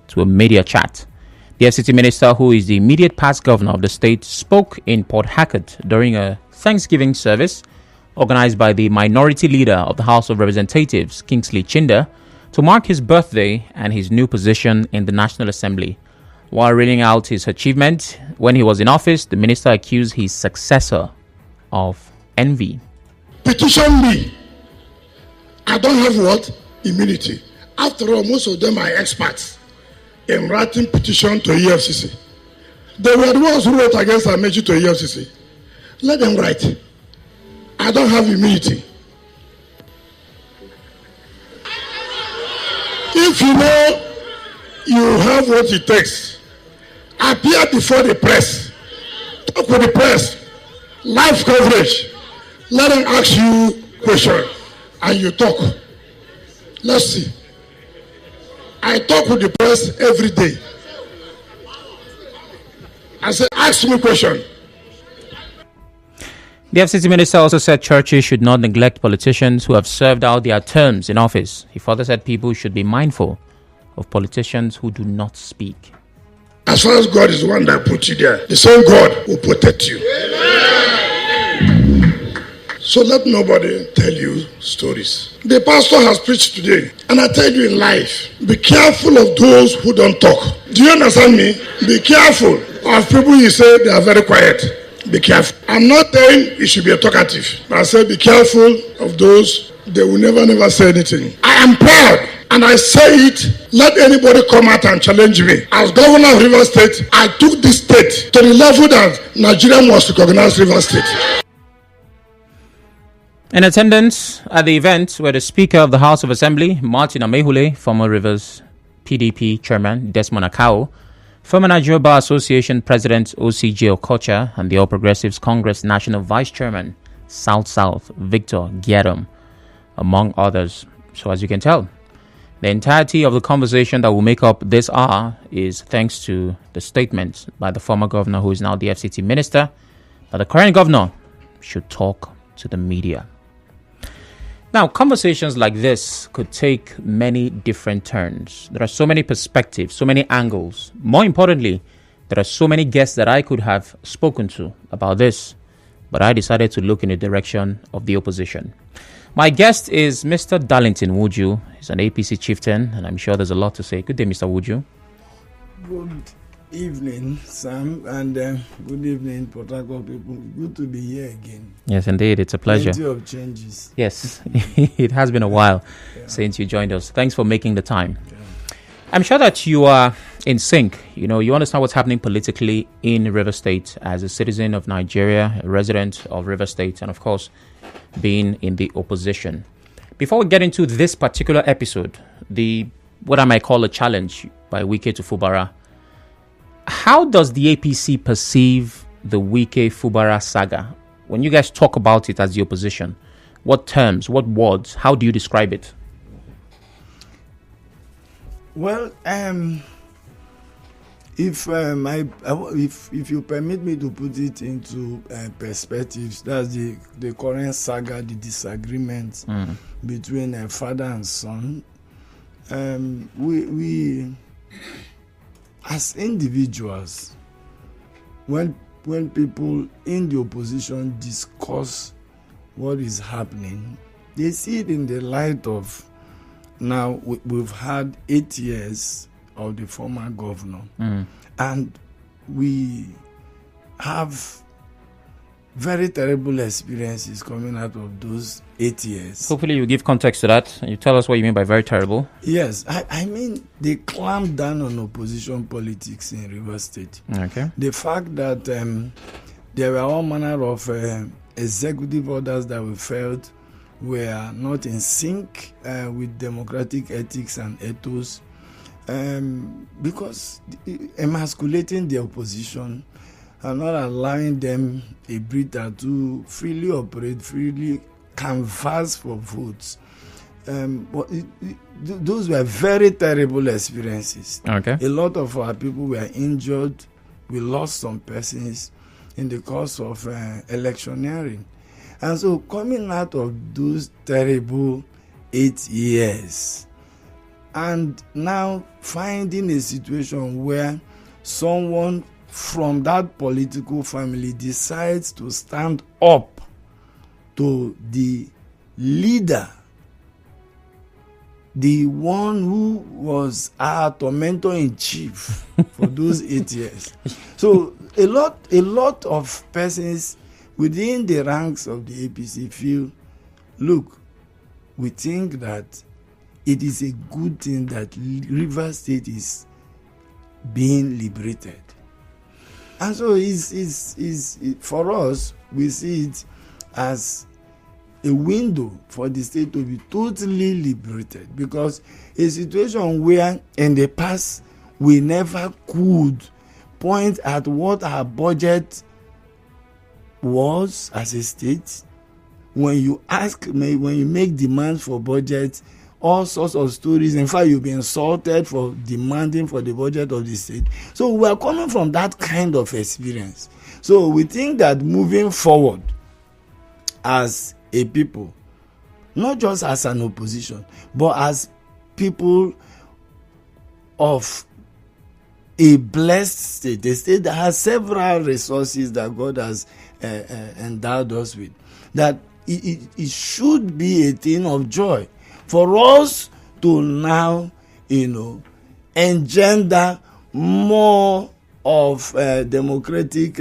to a media chat. The FCT minister, who is the immediate past governor of the state, spoke in Port Harcourt during a Thanksgiving service organized by the minority leader of the House of Representatives, Kingsley Chinda, to mark his birthday and his new position in the National Assembly. While reading out his achievement when he was in office, the minister accused his successor of envy. Petition me. I don't have what? Immunity. After all, most of them are experts in writing petition to EFCC. They were the ones who wrote against Amechi to EFCC. Let them write. I don't have immunity. If you know you have what it takes, appear before the press, talk with the press, live coverage, let them ask you questions, and you talk. Let's see. I talk with the press every day. I say, ask me a question. The FCT minister also said churches should not neglect politicians who have served out their terms in office. He further said people should be mindful of politicians who do not speak. As far as God is the one that put you there, the same God will protect you. So let nobody tell you stories. The pastor has preached today, and I tell you in life, be careful of those who don't talk. Do you understand me? Be careful of people you say they are very quiet. Be careful. I'm not saying you should be a talkative, but I say be careful of those, they will never say anything. I am proud, and I say it, let anybody come out and challenge me. As governor of Rivers State, I took this state to the level that Nigeria must recognize Rivers State. In attendance at the event were the Speaker of the House of Assembly, Martin Amehule, former Rivers PDP Chairman Desmond Akao, former Nigeria Bar Association President OCJ Okocha, and the All Progressives Congress National Vice Chairman South Victor Giadom, among others. So as you can tell, the entirety of the conversation that will make up this hour is thanks to the statement by the former governor, who is now the FCT minister, that the current governor should talk to the media. Now, conversations like this could take many different turns. There are so many perspectives, so many angles. More importantly, there are so many guests that I could have spoken to about this, but I decided to look in the direction of the opposition. My guest is Mr. Darlington Nwauju. He's an APC chieftain, and I'm sure there's a lot to say. Good day, Mr. Nwauju. Good evening, Sam, and good evening, Port Harcourt people. Good to be here again. Yes, indeed. It's a pleasure. Plenty of changes. Yes, it has been a while since you joined us. Thanks for making the time. Yeah. I'm sure that you are in sync. You know, you understand what's happening politically in River State as a citizen of Nigeria, a resident of River State, and of course, being in the opposition. Before we get into this particular episode, what I might call a challenge by Wike to Fubara, how does the APC perceive the Wike Fubara saga? When you guys talk about it as the opposition, what terms, what words, how do you describe it? Well, if you permit me to put it into perspectives, that's the current saga, the disagreement between father and son. We as individuals, when people in the opposition discuss what is happening, they see it in the light of, now we've had 8 years of the former governor, and we have very terrible experiences coming out of those 8 years. Hopefully you give context to that. You tell us what you mean by very terrible. Yes, I mean they clamped down on opposition politics in River State. Okay. The fact that there were all manner of executive orders that we felt were not in sync with democratic ethics and ethos, because emasculating the opposition and not allowing them a breather to freely operate, freely canvass for votes. But those were very terrible experiences. Okay. A lot of our people were injured. We lost some persons in the course of electioneering. And so coming out of those terrible 8 years, and now finding a situation where someone from that political family decides to stand up to the leader, the one who was our tormentor in chief for those 8 years. So a lot of persons within the ranks of the APC feel, look, we think that it is a good thing that Rivers State is being liberated. And so it's for us, we see it as a window for the state to be totally liberated, because a situation where in the past we never could point at what our budget was as a state. When you make demands for budget, all sorts of stories. In fact, you'll be insulted for demanding for the budget of the state. So we are coming from that kind of experience. So we think that moving forward as a people, not just as an opposition, but as people of a blessed state, a state that has several resources that God has endowed us with, that it should be a thing of joy for us to now, engender more of democratic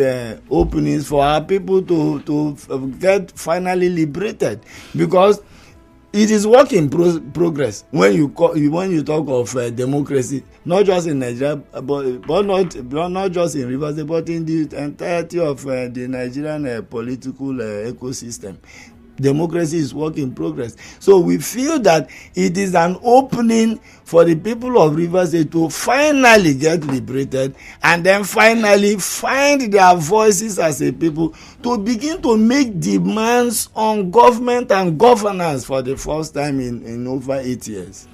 openings for our people to get finally liberated, because it is work in progress. When you talk of democracy, not just in Nigeria, but not just in Rivers State, but in the entirety of the Nigerian political ecosystem. Democracy is work in progress. So we feel that it is an opening for the people of Rivers State to finally get liberated, and then finally find their voices as a people to begin to make demands on government and governance for the first time in over 8 years.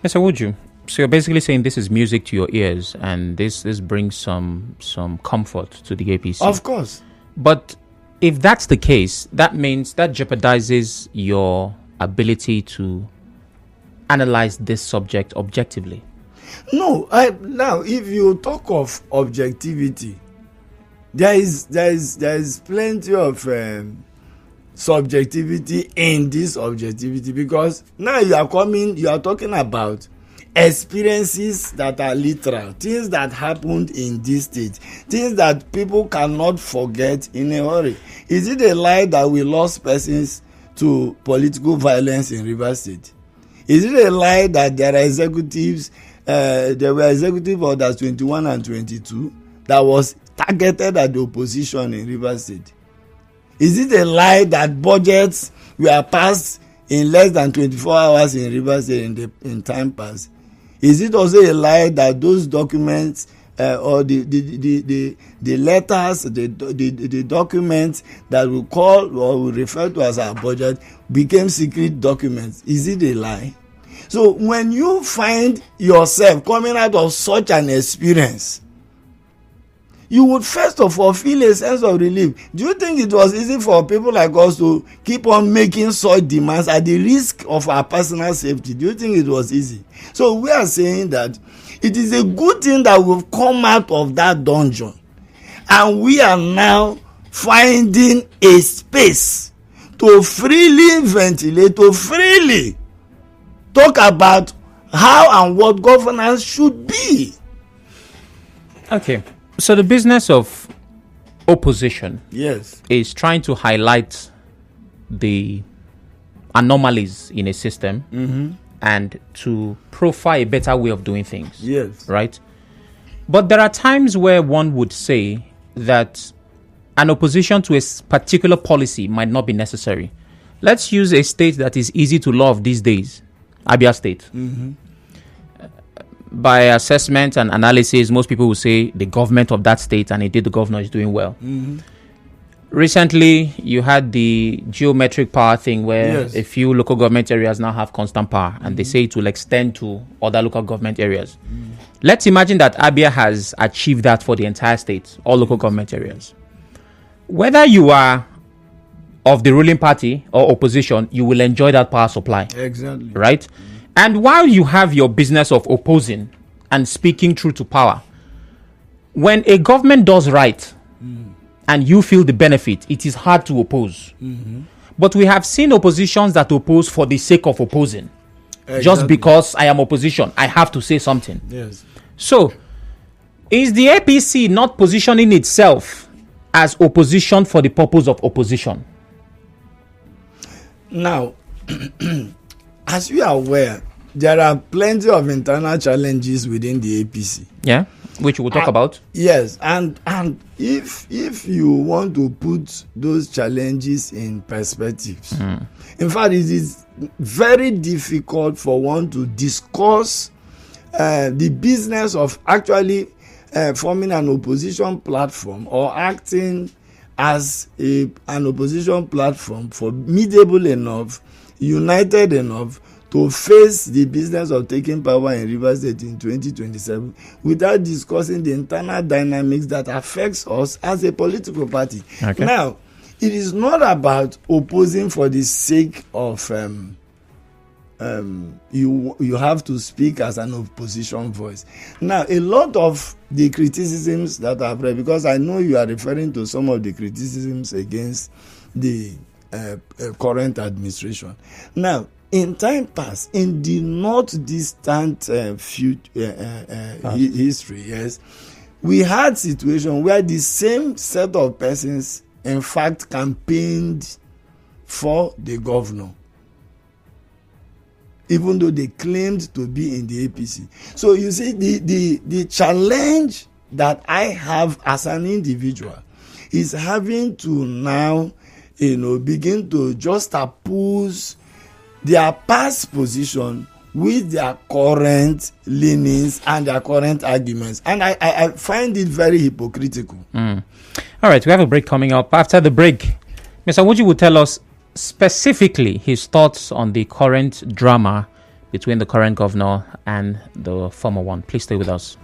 Mr. Nwauju, so you're basically saying this is music to your ears, and this brings some comfort to the APC. Of course. But if that's the case, that means that jeopardizes your ability to analyze this subject objectively. No, now if you talk of objectivity, there is plenty of subjectivity in this objectivity, because now you are talking about experiences that are literal, things that happened in this state, things that people cannot forget in a hurry. Is it a lie that we lost persons to political violence in Rivers State? Is it a lie that there were executive orders 21 and 22 that was targeted at the opposition in Rivers State? Is it a lie that budgets were passed in less than 24 hours in Rivers State in time past? Is it also a lie that those documents or the letters, the documents that we call or we refer to as our budget became secret documents? Is it a lie? So when you find yourself coming out of such an experience, you would first of all feel a sense of relief. Do you think it was easy for people like us to keep on making such demands at the risk of our personal safety? Do you think it was easy? So we are saying that it is a good thing that we've come out of that dungeon, and we are now finding a space to freely ventilate, to freely talk about how and what governance should be. Okay. So the business of opposition, yes, is trying to highlight the anomalies in a system, and to profile a better way of doing things. Yes. Right? But there are times where one would say that an opposition to a particular policy might not be necessary. Let's use a state that is easy to love these days, Abia State. By assessment and analysis, most people will say the government of that state and indeed the governor is doing well. Recently, you had the geometric power thing where a few local government areas now have constant power, and they say it will extend to other local government areas. Let's imagine that Abia has achieved that for the entire state, all local government areas. Whether you are of the ruling party or opposition, you will enjoy that power supply. Exactly. Right? And while you have your business of opposing and speaking truth to power, when a government does right and you feel the benefit, it is hard to oppose. But we have seen oppositions that oppose for the sake of opposing. Exactly. Just because I am opposition, I have to say something. Yes. So, is the APC not positioning itself as opposition for the purpose of opposition? Now, as you are aware, there are plenty of internal challenges within the APC. Yeah, which we'll talk about. Yes, and if you want to put those challenges in perspectives, in fact, it is very difficult for one to discuss the business of actually forming an opposition platform or acting as an opposition platform formidable enough, united enough to face the business of taking power in Rivers State in 2027 without discussing the internal dynamics that affects us as a political party. Okay. Now, it is not about opposing for the sake of you have to speak as an opposition voice. Now, a lot of the criticisms that I've read, because I know you are referring to some of the criticisms against the current administration. Now, in time past, in the not distant history, yes, we had situations where the same set of persons, in fact, campaigned for the governor, even though they claimed to be in the APC. So you see, the challenge that I have as an individual is having to now, begin to just oppose their past position with their current leanings and their current arguments. And I find it very hypocritical. All right, we have a break coming up. After the break, Mr. Nwauju will tell us specifically his thoughts on the current drama between the current governor and the former one. Please stay with us.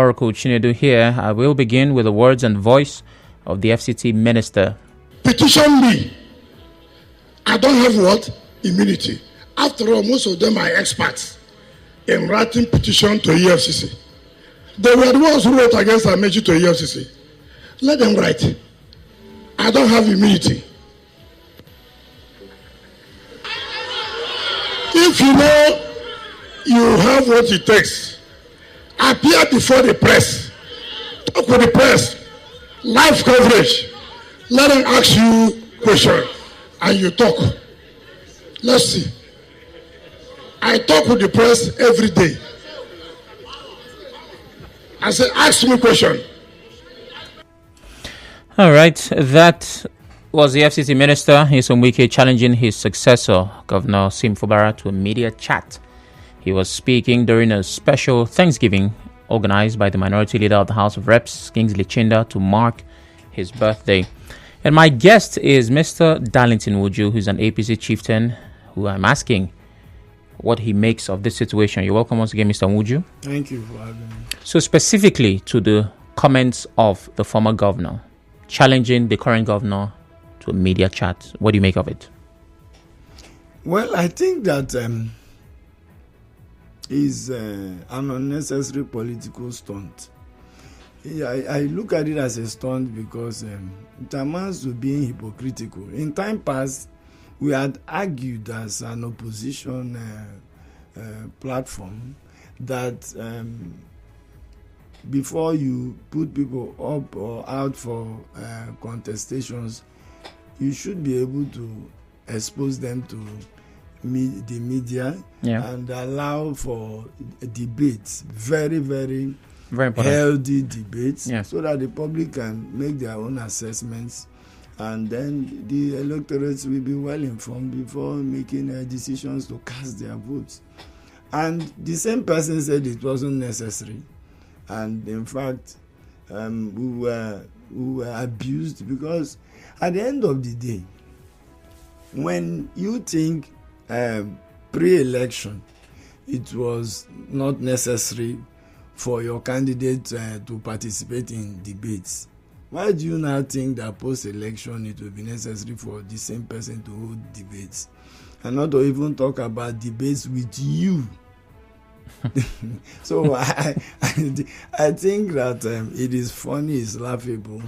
Oracle Chinedu here. I will begin with the words and voice of the FCT minister. Petition me. I don't have what? Immunity. After all, most of them are experts in writing petition to EFCC. They were the ones who wrote against Amechi to EFCC. Let them write. I don't have immunity. If you know you have what it takes, appear before the press. Talk with the press. Live coverage. Let them ask you questions and you talk. Let's see. I talk with the press every day. I say, ask me a question. All right, that was the FCT minister, Nyesom Wike, challenging his successor, Governor Sim Fubara, to a media chat. He was speaking during a special Thanksgiving organized by the minority leader of the House of Reps, Kingsley Chinda, to mark his birthday. And my guest is Mr. Darlington Nwauju, who's an APC chieftain, who I'm asking what he makes of this situation. You're welcome once again, Mr. Nwauju. Thank you for having me. So specifically to the comments of the former governor, challenging the current governor to a media chat, what do you make of it? Well, I think that is an unnecessary political stunt. I look at it as a stunt because it amounts to being hypocritical. In time past, we had argued as an opposition platform that before you put people up or out for contestations, you should be able to expose them to the media and allow for debates, very, very important, healthy debates, so that the public can make their own assessments, and then the electorates will be well informed before making decisions to cast their votes. And the same person said it wasn't necessary, and in fact we were abused, because at the end of the day, when you think pre-election it was not necessary for your candidate to participate in debates, why do you now think that post-election it will be necessary for the same person to hold debates? And not to even talk about debates with you. So I think that it is funny, it's laughable,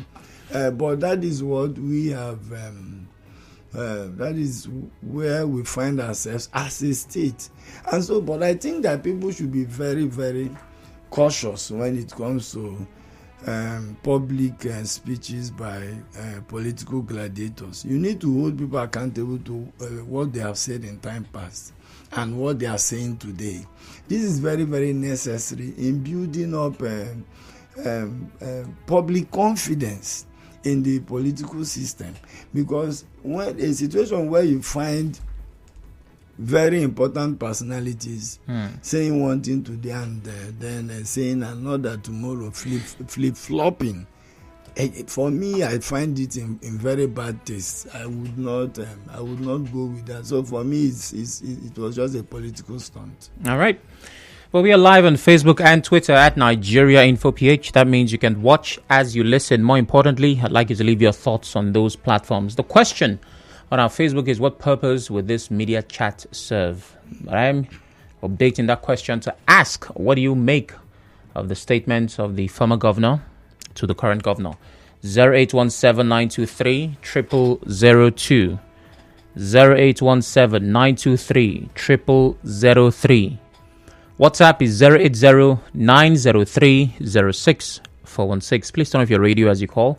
but that is what we have, that is where we find ourselves as a state. And so, but I think that people should be very, very cautious when it comes to public speeches by political gladiators. You need to hold people accountable to what they have said in time past and what they are saying today. This is very, very necessary in building up public confidence in the political system, because when a situation where you find very important personalities saying one thing today and then saying another tomorrow, flip-flopping, for me, I find it in very bad taste. I would not go with that. So for me, it was just a political stunt. All right. Well, we are live on Facebook and Twitter at Nigeria InfoPH. That means you can watch as you listen. More importantly, I'd like you to leave your thoughts on those platforms. The question on our Facebook is, what purpose would this media chat serve? I'm updating that question to ask, what do you make of the statements of the former governor to the current governor? 0817-923-0002. 0817-923-0003. WhatsApp is 080-903-06-416. Please turn off your radio as you call,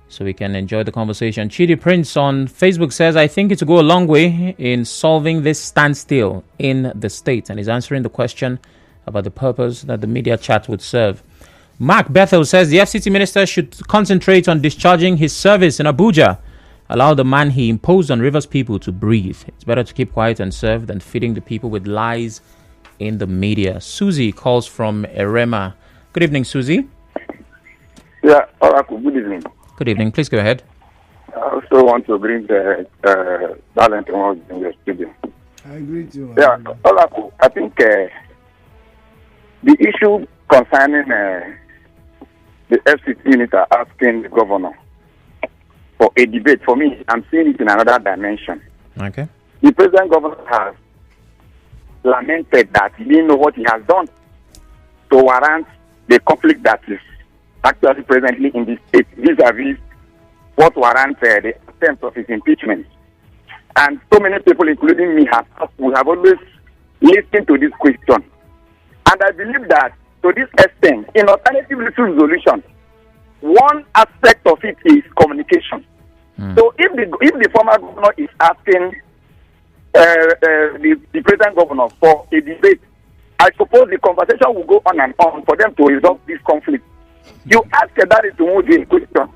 so we can enjoy the conversation. Chidi Prince on Facebook says, I think it will go a long way in solving this standstill in the state, and is answering the question about the purpose that the media chat would serve. Mark Bethel says the FCT minister should concentrate on discharging his service in Abuja. Allow the man he imposed on Rivers people to breathe. It's better to keep quiet and serve than feeding the people with lies in the media. Susie calls from Erema. Good evening, Susie. Yeah, Oracle, good evening. Good evening. Please go ahead. I also want to bring the Darlington in your studio. I agree with you. Yeah, Oracle, I think the issue concerning the FCT minister asking the governor for a debate. For me, I'm seeing it in another dimension. Okay. The present governor has lamented that he didn't know what he has done to warrant the conflict that is actually presently in the state vis-a-vis what warrants the attempt of his impeachment. And so many people, including me, we have always listened to this question. And I believe that to this extent, in alternative resolution, one aspect of it is communication. So if the former governor is asking the present governor for a debate, I suppose the conversation will go on and on for them to resolve this conflict. You ask Darlington Nwauju a question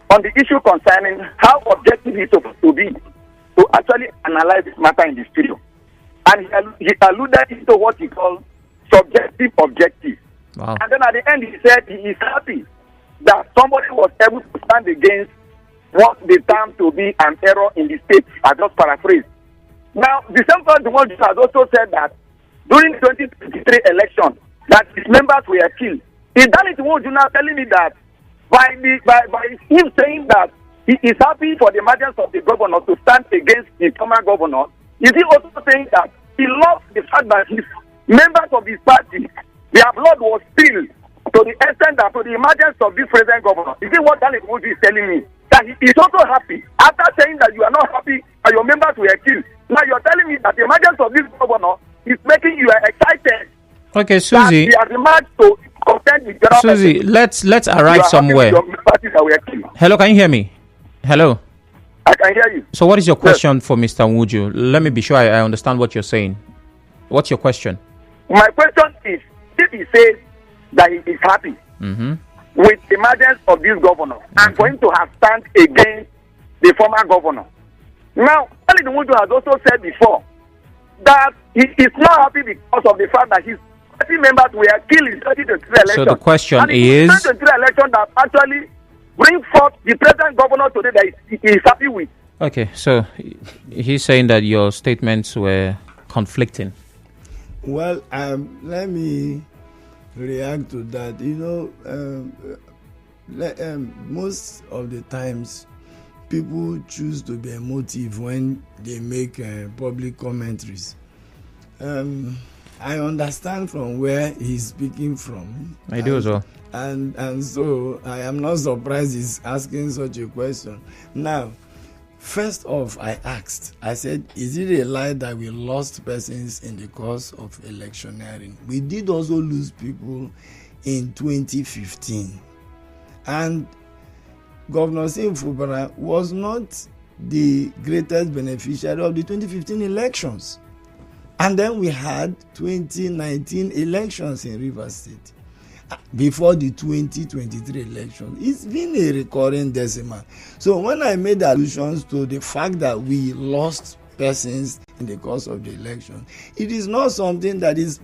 on the issue concerning how objective he is supposed to be to actually analyze this matter in the studio. And he alluded to what he called subjective objective. Wow. And then at the end he said he is happy that somebody was able to stand against what they term to be an error in the state. I just paraphrase. Now, the same person Nwauju has also said that during the 2023 election, that his members were killed. Is Darlington Nwauju now telling me that by him saying that he is happy for the emergence of the governor to stand against the former governor, is he also saying that he loves the fact that his members of his party, their blood was spilled to the extent that to the emergence of this present governor? Is it what Darlington Nwauju is telling me? That he is also happy after saying that you are not happy and your members were killed. Now you are telling me that the emergence of this governor is making you excited. Okay, Susie. That he has emerged to contend with general Susie, let's arrive somewhere. Hello, can you hear me? Hello. I can hear you. So what is your question for Mr. Nwauju? Let me be sure I understand what you're saying. What's your question? My question is, if he says that he is happy with the emergence of this governor and for him to have stand against the former governor. Now, Darlington Nwauju has also said before that he is not happy because of the fact that his party members were killed in 2023 election. So the question and is... it's 2023 election that actually bring forth the present governor today that he is happy with. Okay, so he's saying that your statements were conflicting. Well, let me react to that. You know, most of the times people choose to be emotive when they make public commentaries. I understand from where he's speaking from. I do as well. And so I am not surprised he's asking such a question. Now, first off, I said, is it a lie that we lost persons in the course of electioneering? We did also lose people in 2015. And Governor Sim Fubara was not the greatest beneficiary of the 2015 elections. And then we had 2019 elections in Rivers State before the 2023 election. It's been a recurring decimal. So when I made allusions to the fact that we lost persons in the course of the election, it is not something that is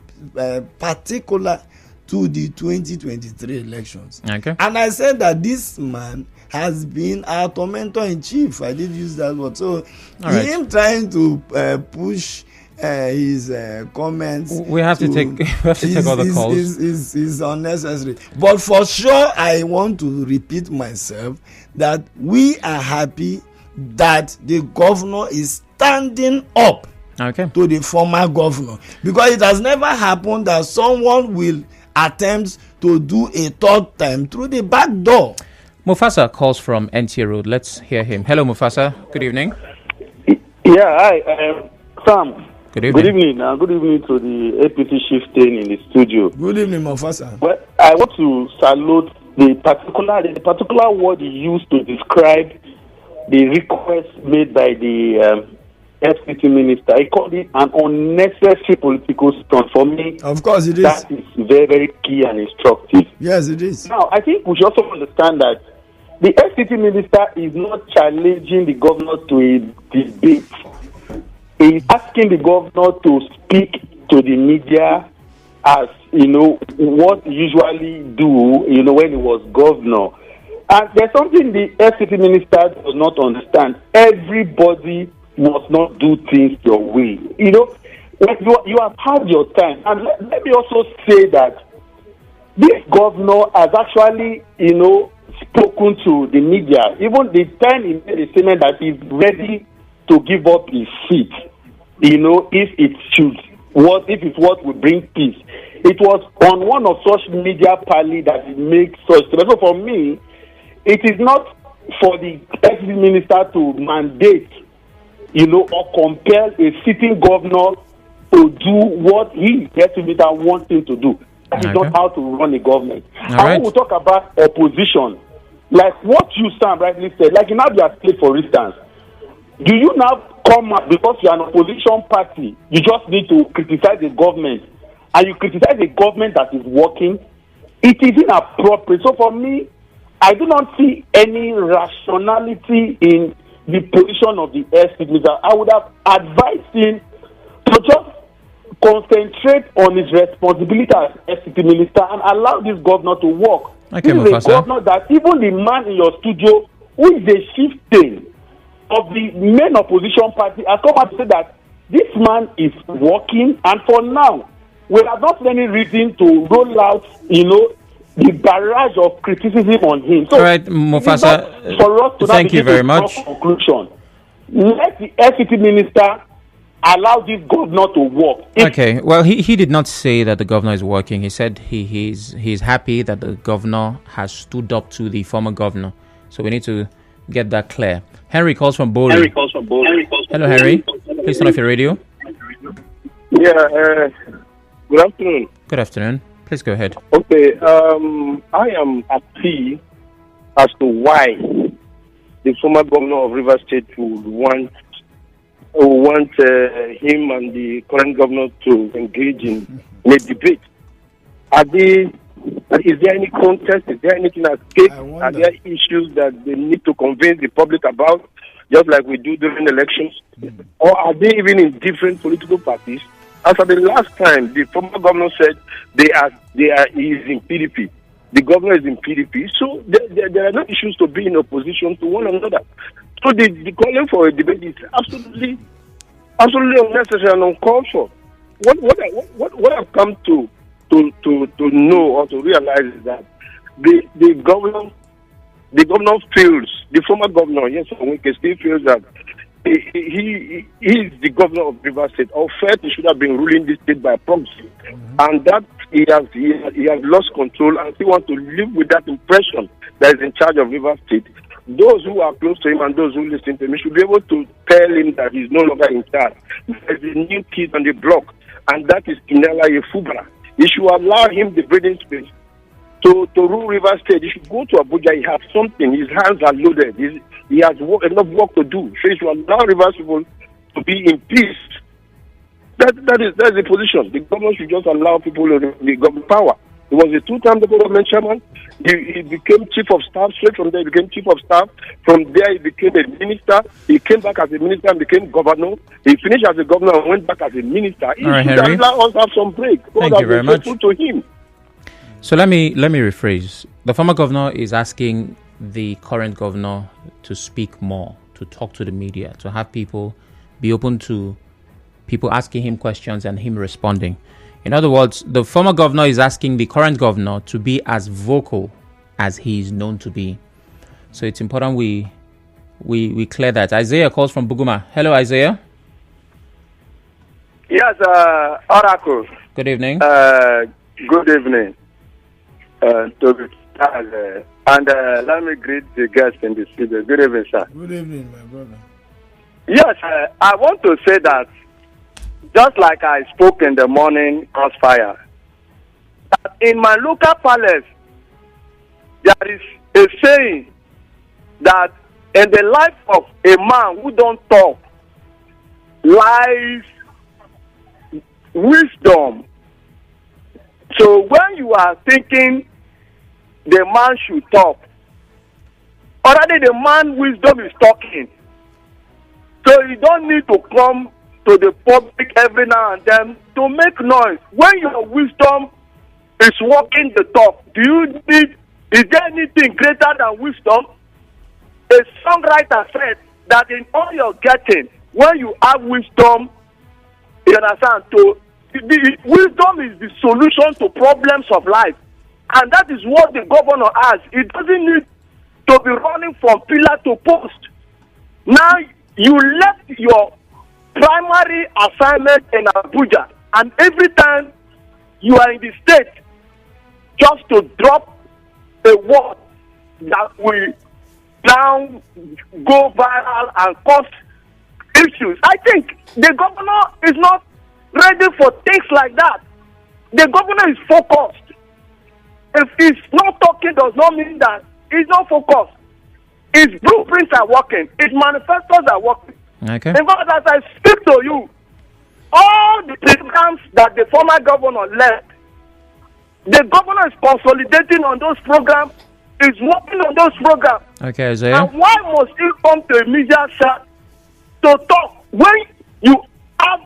particular to the 2023 elections. Okay. And I said that this man has been our tormentor in chief. I did use that word. So him trying to push his comments. We have to take all the calls. Is unnecessary. But for sure, I want to repeat myself that we are happy that the governor is standing up to the former governor, because it has never happened that someone will attempt to do a third time through the back door. Mufasa calls from NTA Road. Let's hear him. Hello, Mufasa. Good evening. Yeah, hi, Sam. Good evening. Good evening. Good evening to the APC Chieftain in the studio. Good evening, Mufasa. Well, I want to salute the particular word he used to describe the request made by the FCT minister. He called it an unnecessary political stunt. For me, of course it is. That is very, very key and instructive. Yes, it is. Now, I think we should also understand that the FCT minister is not challenging the governor to a debate. He is asking the governor to speak to the media as, what he usually do, when he was governor. And there's something the FCT minister does not understand. Everybody must not do things your way. You have had your time. And let me also say that this governor has actually, spoken to the media. Even the time he made a statement that he's ready to give up his seat, if it's what will bring peace. It was on one of such media pally that he makes such statements. So for me, it is not for the executive minister to mandate, or compel a sitting governor to do what the executive minister wants him to do. That is not how to run a government. And when we talk about opposition, like what you, Sam, rightly said, like in Abia State, for instance, do you now come up because you are an opposition party, you just need to criticize the government, and you criticize a government that is working? It is inappropriate. So for me, I do not see any rationality in the position of the executive minister. I would have advised him to just concentrate on his responsibility as executive minister and allow this governor to work. Okay, this is a governor that even the man in your studio, who is the chieftain of the main opposition party, has come out to say that this man is working, and for now, we have not any reason to roll out, the barrage of criticism on him. So, all right, Mufasa, for us to thank you very much. Conclusion. Let the executive minister allow this governor to work. Okay, well, he did not say that the governor is working. He said he's happy that the governor has stood up to the former governor. So we need to get that clear. Henry calls from Bori. Hello, Henry. Please turn off your radio. Yeah, good afternoon. Good afternoon. Please go ahead. Okay, I am happy as to why the former governor of Rivers State would want him and the current governor to engage in a debate. Is there any contest? Is there anything at stake? Are there issues that they need to convince the public about, just like we do during elections? Or are they even in different political parties? As at the last time, the former governor said he is in PDP. The governor is in PDP. So there are no issues to be in opposition to one another. So the calling for a debate is absolutely unnecessary and uncalled for. What I've come to know or to realize is that the governor feels, the former governor, yes, still feels that he is the governor of Rivers State. Or first, he should have been ruling this state by proxy, and that he has lost control, and he wants to live with that impression that is in charge of Rivers State. Those who are close to him and those who listen to him should be able to tell him that he's no longer in charge. There's a new kid on the block, and that is Inela Yefubra. He should allow him the breathing space to rule Rivers State. He should go to Abuja. He has something. His hands are loaded. He has enough work to do. So he should allow Rivers people to be in peace. That's the position. The government should just allow people the government power. He was a two-time government chairman. He became chief of staff. Straight from there, he became chief of staff. From there, he became a minister. He came back as a minister and became governor. He finished as a governor and went back as a minister. He should allow us have some break. Thank you very much. To him. So let me rephrase. The former governor is asking the current governor to speak more, to talk to the media, to have people be open to people asking him questions and him responding. In other words, the former governor is asking the current governor to be as vocal as he is known to be. So it's important we clear that. Isaiah calls from Buguma. Hello, Isaiah. Yes, Oracle. Good evening. Good evening, Toby. And let me greet the guests in the studio. Good evening, sir. Good evening, my brother. Yes, I want to say that just like I spoke in the morning crossfire, that in my local palace, there is a saying that in the life of a man who don't talk lies wisdom. So when you are thinking the man should talk, already the man wisdom is talking. So you don't need to come to the public every now and then to make noise. When your wisdom is walking the talk, is there anything greater than wisdom? A songwriter said that in all your getting, when you have wisdom, you understand, wisdom is the solution to problems of life. And that is what the governor has. He doesn't need to be running from pillar to post. Now, you left your primary assignment in Abuja, and every time you are in the state, just to drop a word that will now go viral and cause issues. I think the governor is not ready for things like that. The governor is focused. If he's not talking, does not mean that he's not focused. His blueprints are working. His manifestos are working. Okay. In fact, as I speak to you, all the programs that the former governor left, the governor is consolidating on those programs, is working on those programs. Okay, Isaiah. And why must he come to a media set to talk when you have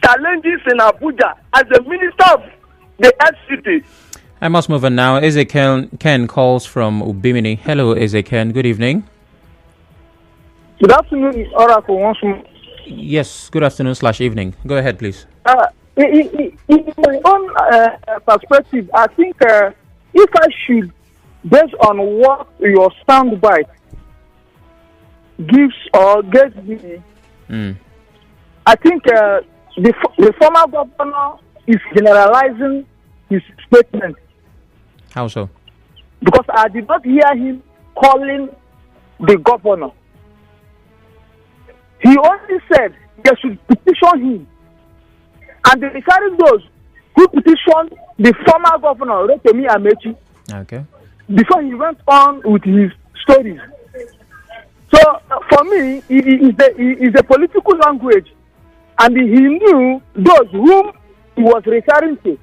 challenges in Abuja as the minister of the FCT? I must move on now. Ezekiel Ken calls from Ubimini. Hello, Ezekiel. Good evening. Good afternoon, Oracle. Once more. Yes, good afternoon / evening. Go ahead, please. In my own perspective, I think if I should, based on what your soundbite gives or gets me, I think the former governor is generalizing his statement. How so? Because I did not hear him calling the governor. He only said they should petition him. And they carried those who petitioned the former governor, Rotimi Amechi, Okay. before he went on with his stories. So, for me, it is a political language. And he knew those whom he was referring to.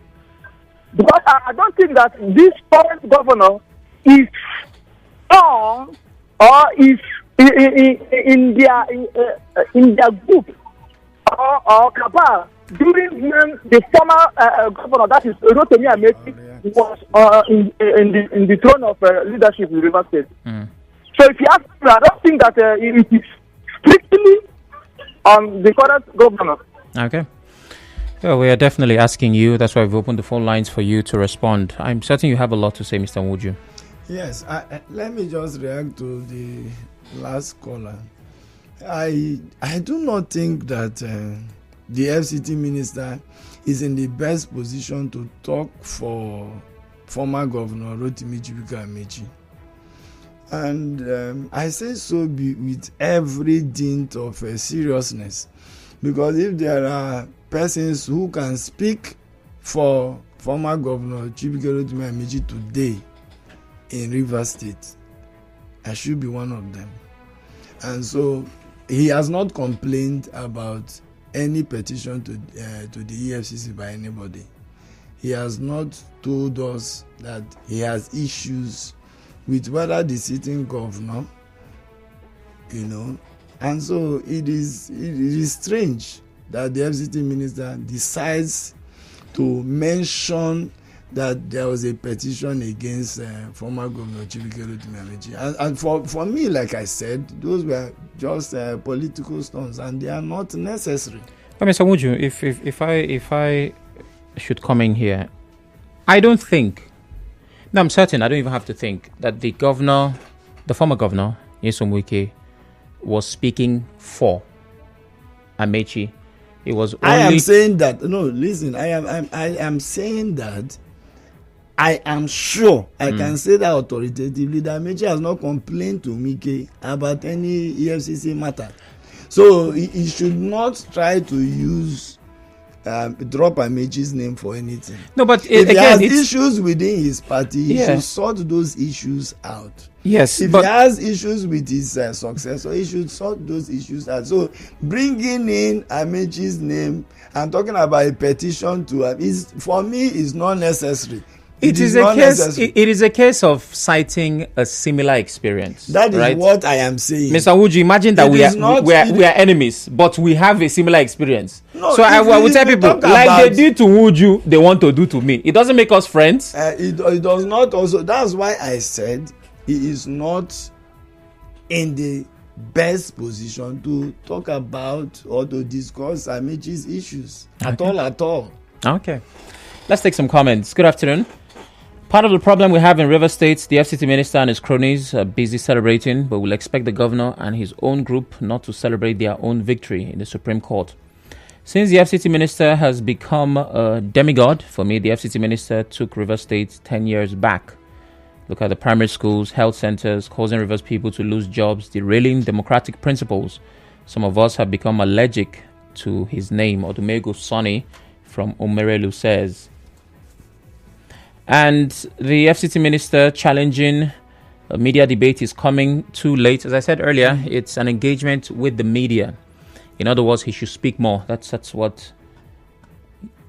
Because I don't think that this current governor is on or is in their group or cabal during when the former governor, that is Rotimi Amechi, was in the throne of leadership in Rivers State. So if you ask me, I don't think that it is strictly on the current governor. Okay. Well, we are definitely asking you. That's why we've opened the phone lines for you to respond. I'm certain you have a lot to say, Mr. Nwauju. Yes, let me just react to the last caller. I do not think that the FCT minister is in the best position to talk for former governor Rotimi Amechi. And I say so with every dint of seriousness, because if there are persons who can speak for former governor Rotimi Amechi today in Rivers State, I should be one of them. And so he has not complained about any petition to the EFCC by anybody. He has not told us that he has issues with whether the sitting governor, and so it is strange that the FCT minister decides to mention that there was a petition against former governor Rotimi Amechi. And for me, like I said, those were just political stunts, and they are not necessary. But Mr. Nwauju, if I should come in here, I don't think, no, I'm certain, I don't even have to think that the former governor, Nyesom Wike, was speaking for Amechi. It was only... I am saying that, no, listen, I am saying that I am sure, I can say that authoritatively, that Amechi has not complained to Wike about any EFCC matter. So he should not try to use drop Amechi's name for anything. No, but if he has issues within his party, he should sort those issues out. Yes, if he has issues with his successor, he should sort those issues out. So bringing in Amechi's name and talking about a petition to him for me is not necessary. It is a case of citing a similar experience. That is right? what I am saying. Mr. Nwauju, imagine that we are enemies, but we have a similar experience. No, so I will tell people, like they did to Nwauju, they want to do to me. It doesn't make us friends. It does not also. That's why I said he is not in the best position to talk about or to discuss Amechi's issues at all. Okay. Let's take some comments. Good afternoon. Part of the problem we have in River State, the FCT minister and his cronies are busy celebrating, but we'll expect the governor and his own group not to celebrate their own victory in the Supreme Court. Since the FCT minister has become a demigod, for me, the FCT minister took River State 10 years back. Look at the primary schools, health centers, causing Rivers people to lose jobs, derailing democratic principles. Some of us have become allergic to his name. Odumego Sonny from Omerelu says. And the FCT minister challenging a media debate is coming too late. As I said earlier, it's an engagement with the media. In other words, he should speak more. That's what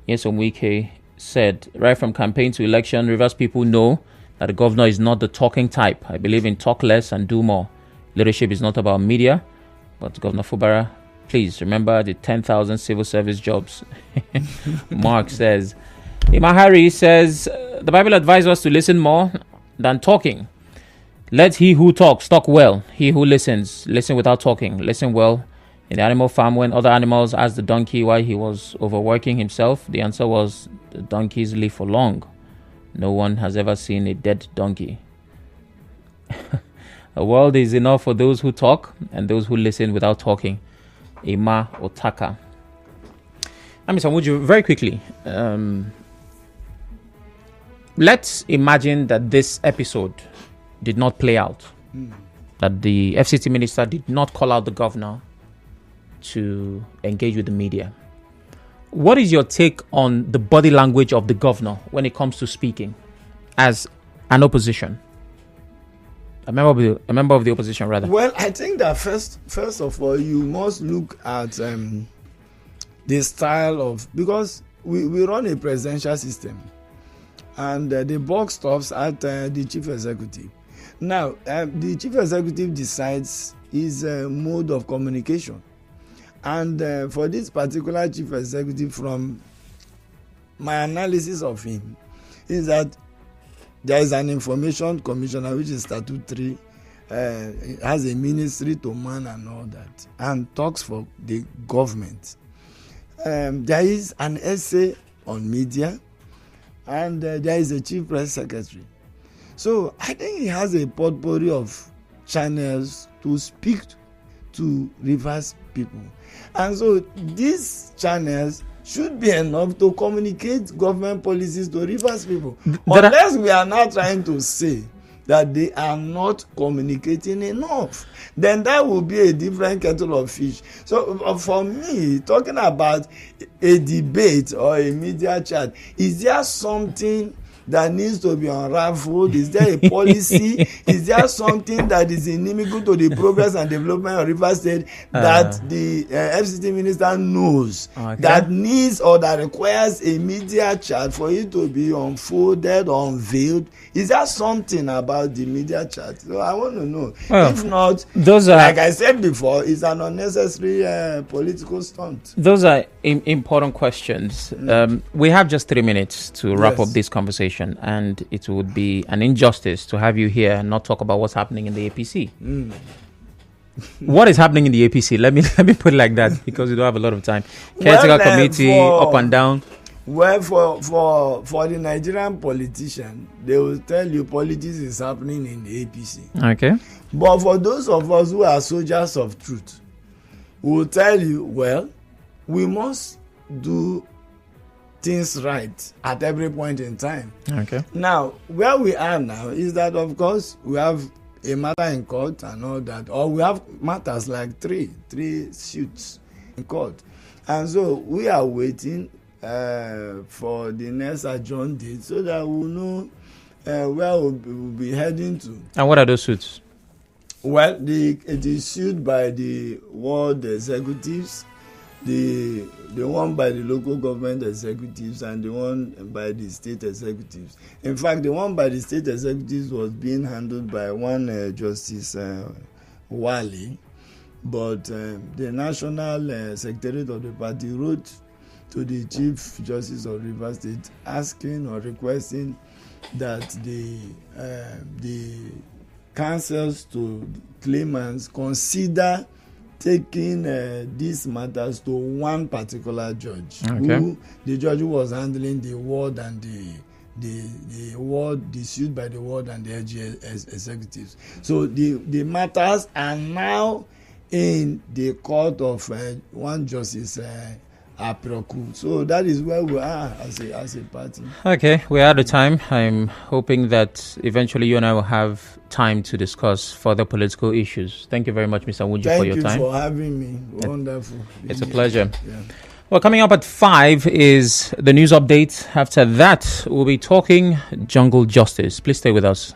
Nyesom Wike said. Right from campaign to election, Rivers people know that the governor is not the talking type. I believe in talk less and do more. Leadership is not about media. But Governor Fubara, please remember the 10,000 civil service jobs. Mark says. Imahari says, the Bible advises us to listen more than talking. Let he who talks talk well. He who listens, listen without talking. Listen well. In the animal farm, when other animals asked the donkey why he was overworking himself, the answer was, the donkeys live for long. No one has ever seen a dead donkey. A world is enough for those who talk and those who listen without talking. Ima Otaka. Mr. Nwauju, very quickly, let's imagine that this episode did not play out. That the FCT minister did not call out the governor to engage with the media. What is your take on the body language of the governor when it comes to speaking as an opposition? A member of the opposition, rather. Well, I think that first of all, you must look at the style of, because we run a presidential system, and the buck stops at the chief executive. Now, the chief executive decides his mode of communication, and for this particular chief executive, from my analysis of him, is that there is an information commissioner, which is statutory, has a ministry to man and all that, and talks for the government. There is an essay on media, and there is a chief press secretary. So I think he has a potpourri of channels to speak to Rivers people. And so these channels should be enough to communicate government policies to Rivers people. Unless we are now trying to say that they are not communicating enough, then that will be a different kettle of fish. So for me, talking about a debate or a media chat, is there something that needs to be unraveled? Is there a policy? Is there something that is inimical to the progress and development of Rivers State that the FCT minister knows that needs or that requires a media chat for it to be unfolded or unveiled? Is there something about the media chat? So I want to know. If not, those are, like I said before, it's an unnecessary political stunt. Those are important questions. We have just 3 minutes to wrap up this conversation. And it would be an injustice to have you here and not talk about what's happening in the APC. What is happening in the APC? Let me put it like that, because we don't have a lot of time. Caretaker committee, up and down. Well, for the Nigerian politician, they will tell you politics is happening in the APC. Okay. But for those of us who are soldiers of truth, we will tell you, well, we must do things right at every point in time. Okay. Now, where we are now is that, of course, we have a matter in court and all that, or we have matters like three suits in court, and so we are waiting for the next adjourned date so that we'll know where we'll be heading to. And what are those suits? Well, it is sued by the ward executives, the one by the local government executives, and the one by the state executives. In fact, the one by the state executives was being handled by one Justice Wali, but the National Secretariat of the party wrote to the Chief Justice of Rivers State asking or requesting that the counsels to claimants consider taking these matters to one particular judge, who the judge who was handling the ward and the ward, the suit by the ward and the LG executives. So the matters are now in the court of one justice Aproku. So that is where we are as a party. Okay, we're out of time. I'm hoping that eventually you and I will have time to discuss further political issues. Thank you very much, Mr. Nwauju, for your time. Thank you for having me. Wonderful. It's a pleasure. Yeah. Well, coming up at 5 is the news update. After that, we'll be talking jungle justice. Please stay with us.